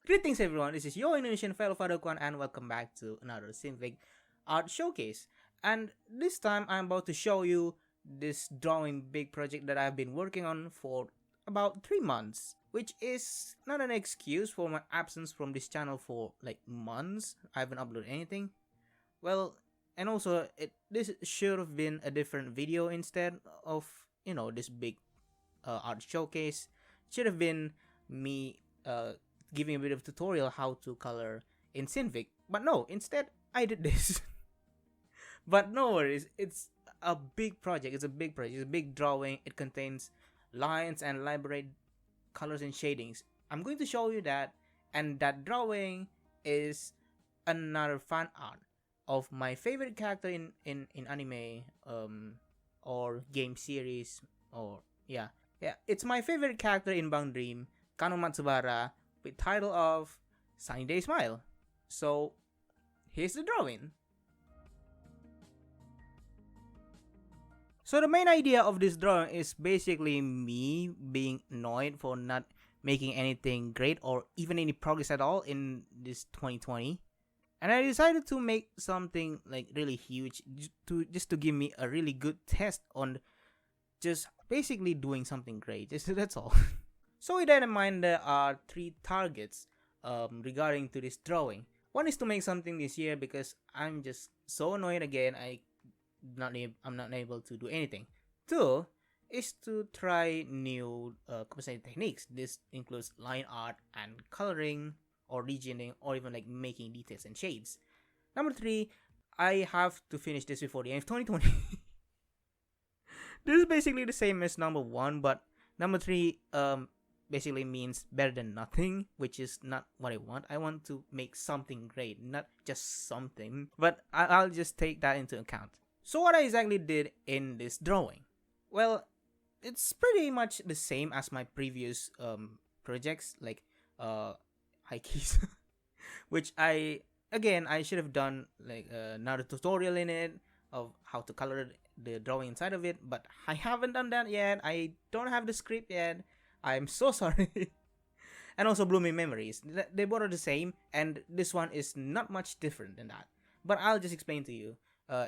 Greetings everyone, this is your Indonesian fellow Faruqan and welcome back to another Synfig art showcase. And this time I'm about to show you this drawing big project that I've been working on for about 3 months. Which is not an excuse for my absence from this channel for like months. I haven't uploaded anything. Well, and also this should have been a different video instead of, this big art showcase. It should have been me giving a bit of tutorial how to color in Synfig, but no, instead I did this. But no worries, it's a big project. It's a big drawing. It contains lines and elaborate colors and shadings. I'm going to show you that, and that drawing is another fan art of my favorite character in anime or game series, or yeah, it's my favorite character in Bang Dream, Kanon Matsubara, with title of Sunny Day Smile. So here's the drawing. So the main idea of this drawing is basically me being annoyed for not making anything great or even any progress at all in this 2020. And I decided to make something like really huge just to give me a really good test on just basically doing something great. That's all. So with that in mind, there are 3 targets regarding to this drawing. One is to make something this year because I'm just so annoyed again. I'm not able to do anything. 2 is to try new compositing techniques. This includes line art and coloring or regioning or even like making details and shades. Number 3, I have to finish this before the end of 2020. This is basically the same as number 1, but number 3 basically means better than nothing, which is not what I want. I want to make something great, not just something. But I'll just take that into account. So what I exactly did in this drawing? Well, it's pretty much the same as my previous projects, like high keys, which I should have done like another tutorial in it of how to color the drawing inside of it, but I haven't done that yet. I don't have the script yet. I'm so sorry. And also Blooming Memories. They both are the same, and this one is not much different than that. But I'll just explain to you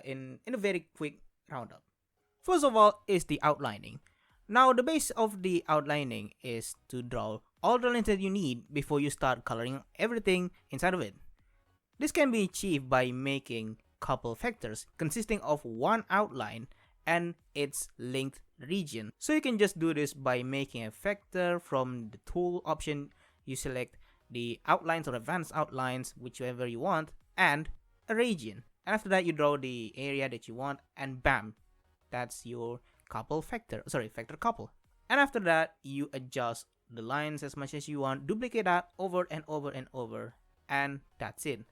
in a very quick roundup. First of all is the outlining. Now the base of the outlining is to draw all the lines that you need before you start coloring everything inside of it. This can be achieved by making couple vectors consisting of one outline and its linked region. So you can just do this by making a vector from the tool option. You select the outlines or advanced outlines, whichever you want, and a region. And after that, you draw the area that you want, and bam, that's your vector couple. And after that, you adjust the lines as much as you want, duplicate that over and over and over, and that's it.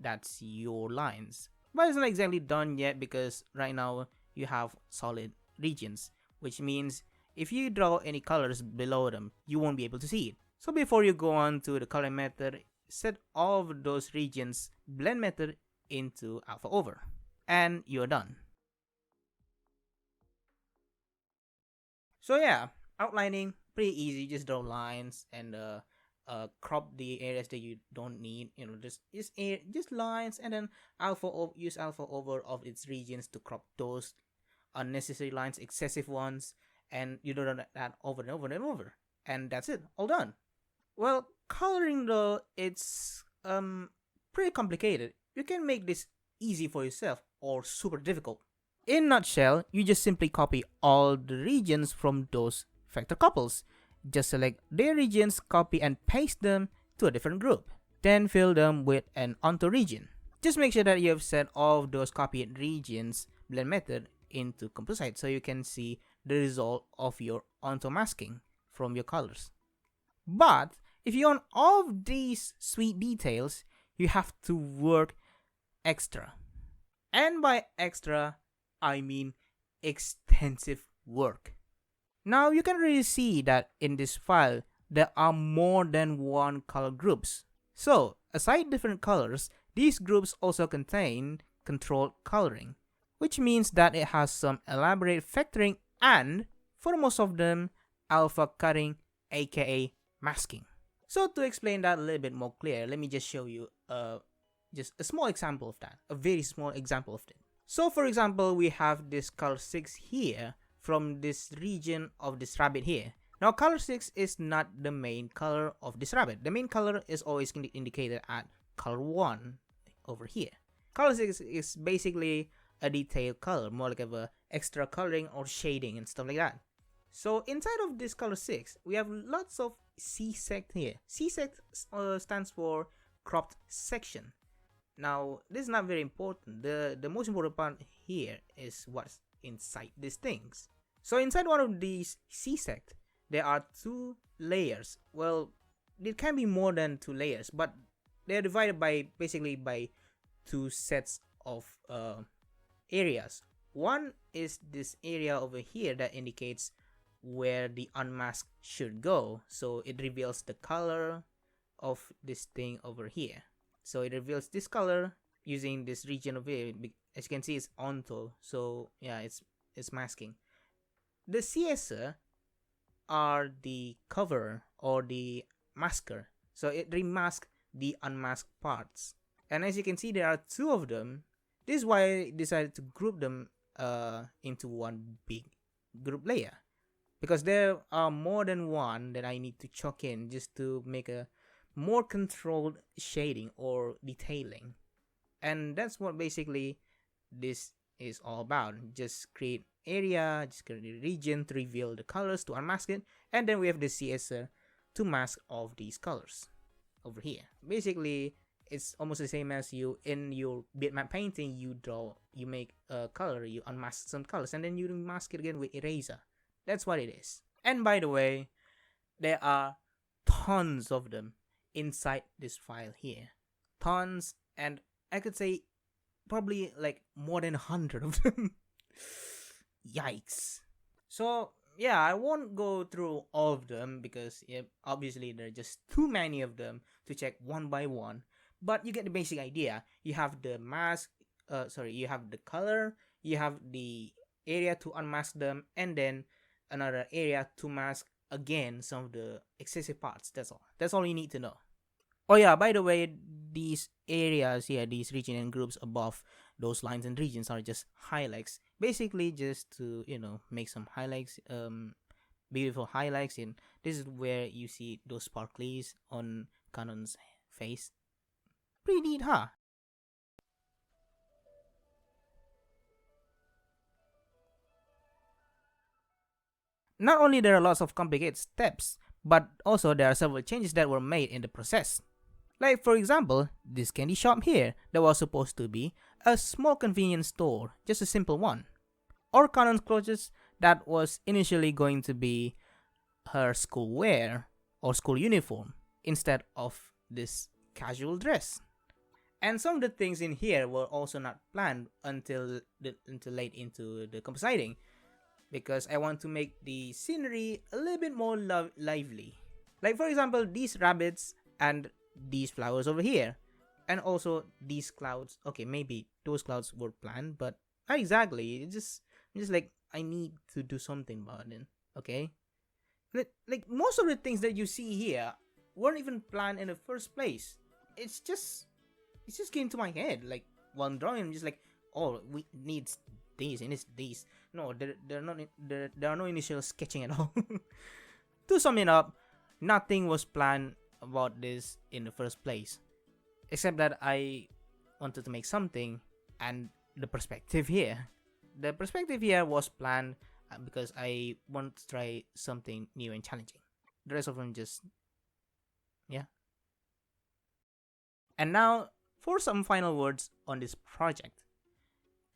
That's your lines. But it's not exactly done yet because right now you have solid regions, which means if you draw any colors below them, you won't be able to see it. So before you go on to the coloring method, set all of those regions blend method into alpha over, and you're done. So yeah, outlining pretty easy. Just draw lines and crop the areas that you don't need. Just lines, and then use alpha over of its regions to crop those unnecessary lines, excessive ones, and you do that over and over and over, and that's it, all done. Well, coloring though, it's pretty complicated. You can make this easy for yourself or super difficult. In a nutshell, you just simply copy all the regions from those vector couples. Just select their regions, copy and paste them to a different group. Then fill them with an onto region. Just make sure that you have set all of those copied regions blend method into composite so you can see the result of your onto masking from your colors. But if you want all of these sweet details, you have to work extra. And by extra, I mean extensive work. Now you can really see that in this file, there are more than one color groups. So aside different colors, these groups also contain controlled coloring, which means that it has some elaborate vectoring and, for most of them, alpha cutting, aka masking. So to explain that a little bit more clear, let me just show you just a small example of that, a very small example of it. So for example, we have this color 6 here from this region of this rabbit here. Now color 6 is not the main color of this rabbit. The main color is always indicated at color 1 over here. Color 6 is basically a detailed color, more like of a extra coloring or shading and stuff like that. So inside of this color 6, we have lots of C-sect here. C-sect stands for cropped section. Now, this is not very important. The most important part here is what's inside these things. So inside one of these C-sect, there are 2 layers. Well, it can be more than 2 layers, but they're divided by basically by 2 sets of areas. One is this area over here that indicates where the unmask should go. So it reveals the color of this thing over here. So it reveals this color using this region over here. As you can see, it's onto. So yeah, it's masking. The CSer are the cover or the masker. So it remasks the unmasked parts. And as you can see, there are 2 of them. This is why I decided to group them into one big group layer, because there are more than one that I need to chuck in just to make a more controlled shading or detailing. And that's what basically this is all about. Just create area, just create a region to reveal the colors, to unmask it, and then we have the CSer to mask all of these colors over here. Basically, it's almost the same as you in your bitmap painting. You make a color, you unmask some colors, and then you mask it again with eraser. That's what it is. And by the way, there are tons of them inside this file here. Tons, and I could say probably like more than 100 of them. Yikes. So yeah, I won't go through all of them because obviously there are just too many of them to check one by one. But you get the basic idea. You have the mask, you have the color, you have the area to unmask them, and then another area to mask again some of the excessive parts. That's all. That's all you need to know. Oh yeah, by the way, these areas here, these region and groups above those lines and regions are just highlights. Basically just to, make some highlights, beautiful highlights. And this is where you see those sparklies on Kanon's face. Pretty neat, huh? Not only there are lots of complicated steps, but also there are several changes that were made in the process. Like for example, this candy shop here that was supposed to be a small convenience store, just a simple one. Or Kanon's clothes that was initially going to be her school wear or school uniform instead of this casual dress. And some of the things in here were also not planned until late into the compositing, because I want to make the scenery a little bit more lively. Like for example, these rabbits and these flowers over here, and also these clouds. Okay, maybe those clouds were planned, but not exactly. It's just like I need to do something about it. Okay, like most of the things that you see here weren't even planned in the first place. It just came to my head like while I'm drawing. I'm just like, oh, we need these and it's these. No, there are no initial sketching at all. To sum it up, nothing was planned about this in the first place, except that I wanted to make something, and the perspective here. The perspective here was planned because I want to try something new and challenging. The rest of them just, yeah. And now for some final words on this project.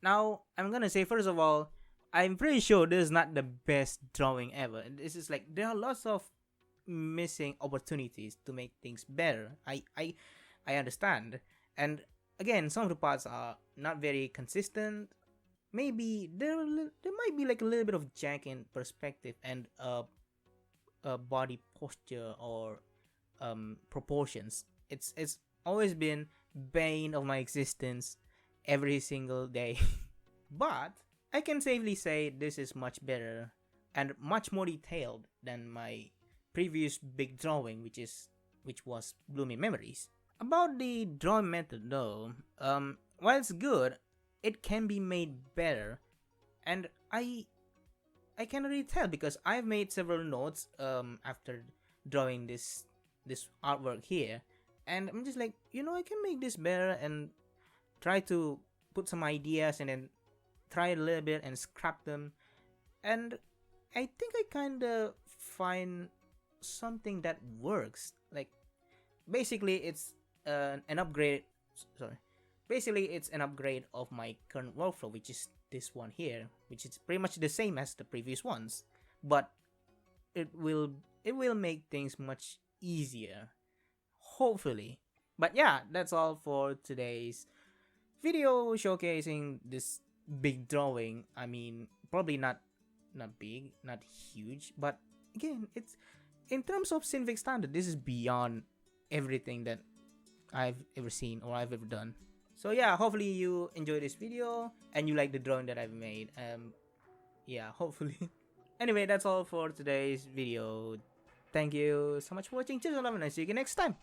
Now, I'm gonna say first of all, I'm pretty sure this is not the best drawing ever. This is like, there are lots of missing opportunities to make things better. I understand. And again, some of the parts are not very consistent. Maybe there might be like a little bit of jack in perspective and body posture or proportions. It's always been bane of my existence every single day. But I can safely say this is much better and much more detailed than my previous big drawing, which is which was Bloomy Memories. About the drawing method though, while it's good, it can be made better, and I can't really tell because I've made several notes after drawing this artwork here, and I'm just like, I can make this better, and try to put some ideas and then try a little bit and scrap them, and I think I kind of find something that works. Like basically, it's an upgrade. Sorry, basically it's an upgrade of my current workflow, which is this one here, which is pretty much the same as the previous ones, but it will make things much easier, hopefully. But yeah, that's all for today's video showcasing this big drawing. I mean, probably not big, not huge, but again, it's in terms of Synfig standard, this is beyond everything that I've ever seen or I've ever done. So yeah, hopefully you enjoyed this video and you like the drawing that I've made. Yeah, hopefully. Anyway, that's all for today's video. Thank you so much for watching. Cheers, and I'll see you again next time.